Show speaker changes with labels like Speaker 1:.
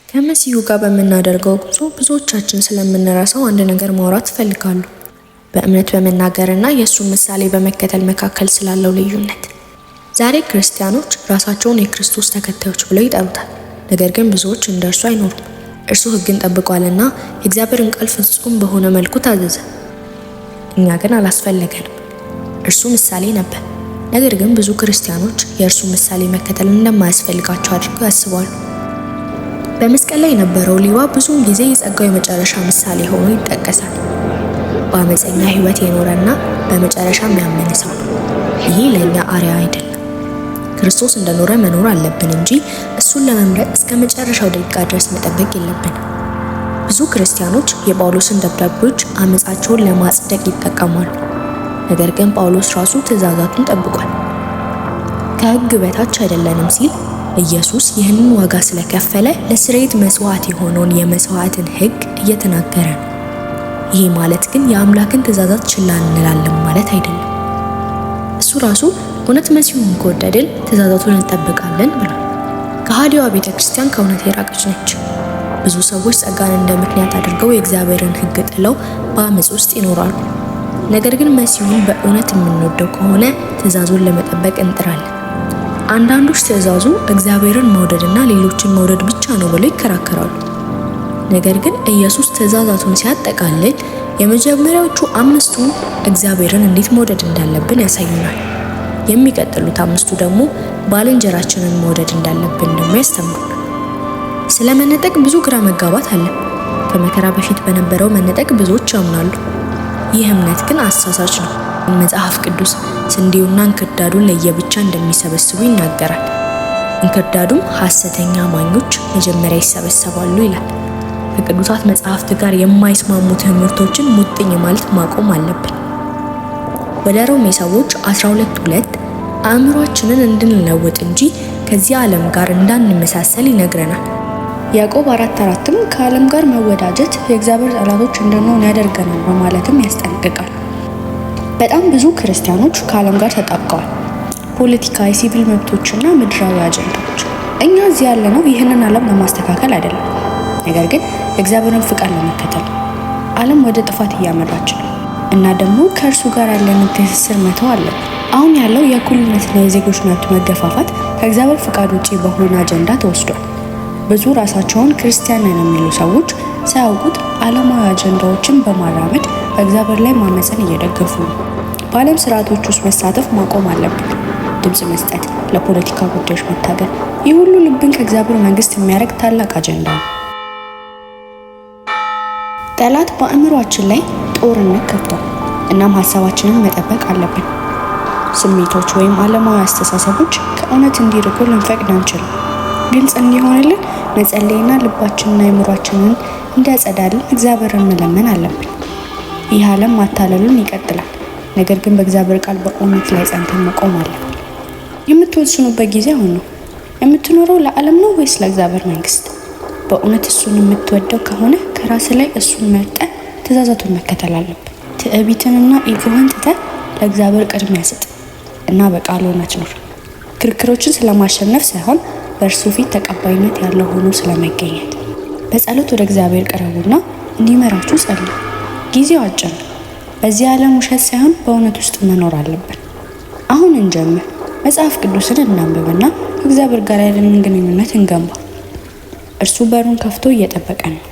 Speaker 1: ከመሲሁ ጋር በምናደርገው ጉዞ ብዙዎቻችን ስለምንረሳው አንድ ነገር ማውራት እፈልጋለሁ። በእምነት በመናገርና የእሱን ምሳሌ በመከተል መካከል ስላለው ልዩነት። ዛሬ ክርስቲያኖች ራሳቸውን የክርስቶስ ተከታዮች ብለው ይጠሩታል። ነገር ግን ብዙዎች እንደ እርሱ አይኖሩም። እርሱ ሕግን ጠብቋልና የእግዚአብሔርን ቃል ፍጹም በሆነ መልኩ ታዘዘ። እኛ ግን አላስፈለገንም። እርሱ ምሳሌ ነበር። ነገር ግን ብዙ ክርስቲያኖች የእርሱ ምሳሌ መከተል እንደማያስፈልጋቸው አድርገው ያስባሉ። በመስቀል ላይ የነበረው ሊዋ ብዙውን ጊዜ የጸጋው የመጨረሻ ምሳሌ ሆኖ ይጠቀሳል። በአመፀኛ ሕይወት የኖረና በመጨረሻም ያመነ ሰው ነው። ይሄ ለእኛ አርአያ አይደለም። ክርስቶስ እንደኖረ መኖር አለብን እንጂ እሱን ለመምረጥ እስከ መጨረሻው ደቂቃ ድረስ መጠበቅ የለብንም። ብዙ ክርስቲያኖች የጳውሎስን ደብዳቤዎች አመፃቸውን ለማጽደቅ ይጠቀማሉ። ነገር ግን ጳውሎስ ራሱ ትእዛዛቱን ጠብቋል። ከሕግ በታች አይደለንም ሲል ኢየሱስ ይህንን ዋጋ ስለከፈለ ለስርየት መስዋዕት የሆነውን የመስዋዕትን ሕግ እየተናገረ ነው። ይሄ ማለት ግን የአምላክን ትእዛዛት ችላ እንላለን ማለት አይደለም። እሱ ራሱ እውነት መሲሁን ከወደድን ትእዛዛቱን እንጠብቃለን ብሏል። ከሃዲዋ ቤተ ክርስቲያን ከእውነት የራቀች ነች። ብዙ ሰዎች ጸጋን እንደ ምክንያት አድርገው የእግዚአብሔርን ሕግ ጥለው በአመፅ ውስጥ ይኖራሉ። ነገር ግን መሲሁን በእውነት የምንወደው ከሆነ ትእዛዙን ለመጠበቅ እንጥራለን። አንዳንዶች ትእዛዙ እግዚአብሔርን መውደድና ሌሎችን መውደድ ብቻ ነው ብለው ይከራከራሉ። ነገር ግን ኢየሱስ ትእዛዛቱን ሲያጠቃልል የመጀመሪያዎቹ አምስቱ እግዚአብሔርን እንዴት መውደድ እንዳለብን ያሳዩናል። የሚቀጥሉት አምስቱ ደግሞ ባልንጀራችንን መውደድ እንዳለብን ደግሞ ያስተምሩናል። ስለ መነጠቅ ብዙ ግራ መጋባት አለ። ከመከራ በፊት በነበረው መነጠቅ ብዙዎች ያምናሉ። ይህ እምነት ግን አሳሳች ነው። መጽሐፍ ቅዱስ ስንዴውና እንክርዳዱን ለየብቻ እንደሚሰበስቡ ይናገራል። እንክርዳዱም ሐሰተኛ አማኞች መጀመሪያ ይሰበሰባሉ ይላል። ከቅዱሳት መጽሐፍት ጋር የማይስማሙ ትምህርቶችን ሙጥኝ ማለት ማቆም አለብን። ወደ ሮሜ ሰዎች 12:2 አእምሯችንን እንድንለውጥ እንጂ ከዚህ ዓለም ጋር እንዳንመሳሰል ይነግረናል። ያዕቆብ 4:4ም ከዓለም ጋር መወዳጀት የእግዚአብሔር ጠላቶች እንድንሆን ያደርገናል በማለትም ያስጠነቅቃል። በጣም ብዙ ክርስቲያኖች ከዓለም ጋር ተጣብቀዋል። ፖለቲካ፣ የሲቪል መብቶችና ምድራዊ አጀንዳዎች። እኛ እዚህ ያለነው ይህንን ዓለም ለማስተካከል አይደለም፣ ነገር ግን የእግዚአብሔርን ፍቃድ ለመከተል። ዓለም ወደ ጥፋት እያመራች ነው እና ደግሞ ከእርሱ ጋር ያለንን ትስስር መተው አለብን። አሁን ያለው የእኩልነትና የዜጎች መብት መገፋፋት ከእግዚአብሔር ፍቃድ ውጪ በሆነ አጀንዳ ተወስዷል። ብዙ ራሳቸውን ክርስቲያን ነን የሚሉ ሰዎች ሳያውቁት ዓለማዊ አጀንዳዎችን በማራመድ በእግዚአብሔር ላይ ማመፅን እየደገፉ ነው። በዓለም ስርዓቶች ውስጥ መሳተፍ ማቆም አለብን። ድምፅ መስጠት፣ ለፖለቲካ ጉዳዮች መታገል፣ ይህ ሁሉ ልብን ከእግዚአብሔር መንግስት የሚያደርግ ታላቅ አጀንዳ ነው። ጠላት በአእምሯችን ላይ ጦርነት ከፍቷል። እናም ሀሳባችንን መጠበቅ አለብን። ስሜቶች ወይም ዓለማዊ አስተሳሰቦች ከእውነት እንዲርቁ ልንፈቅድ አንችልም። ግልጽ እንዲሆንልን መጸለይና ልባችንና አእምሯችንን እንዲያጸዳልን እግዚአብሔርን መለመን አለብን። ይህ ዓለም ማታለሉን ይቀጥላል። ነገር ግን በእግዚአብሔር ቃል በእውነት ላይ ጸንተን መቆም አለብን። የምትወስኑበት ጊዜ አሁን ነው። የምትኖረው ለዓለም ነው ወይስ ለእግዚአብሔር መንግስት? በእውነት እሱን የምትወደው ከሆነ ከራስ ላይ እሱን መርጠህ ትእዛዛቱን መከተል አለብን። ትዕቢትንና ኢጎህን ትተህ ለእግዚአብሔር ቅድሚያ ስጥ እና በቃሉ እውነት ኑር። ክርክሮችን ስለማሸነፍ ሳይሆን በእርሱ ፊት ተቀባይነት ያለው ሆኖ ስለመገኘት። በጸሎት ወደ እግዚአብሔር ቀረቡና እንዲመራችሁ ጸልዩ። ጊዜው አጭር ነው። በዚህ ዓለም ውሸት ሳይሆን በእውነት ውስጥ መኖር አለብን። አሁን እንጀምር። መጽሐፍ ቅዱስን እናንብብና ከእግዚአብሔር ጋር ያለንን ግንኙነት እንገንባ። እርሱ በሩን ከፍቶ እየጠበቀን ነው።